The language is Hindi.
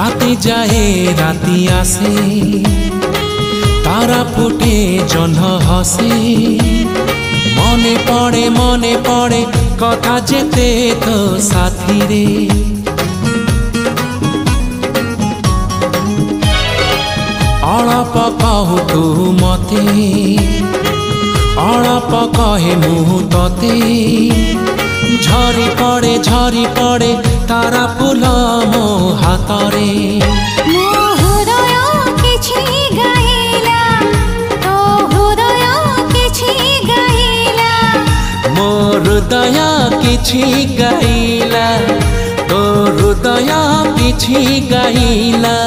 राति जाए राति आसे तारा फुटे जह्न हसे मने पड़े कथा जेते तो साथी रे अळप कहु तू मते अळप कहे मु तते झरी पड़े तारा फूल मो हाथ रे मो हृदय किछि गाइला तो हृदय किछि गाइला मो हृदय किछि गाइला तो हृदय किछि गाइला।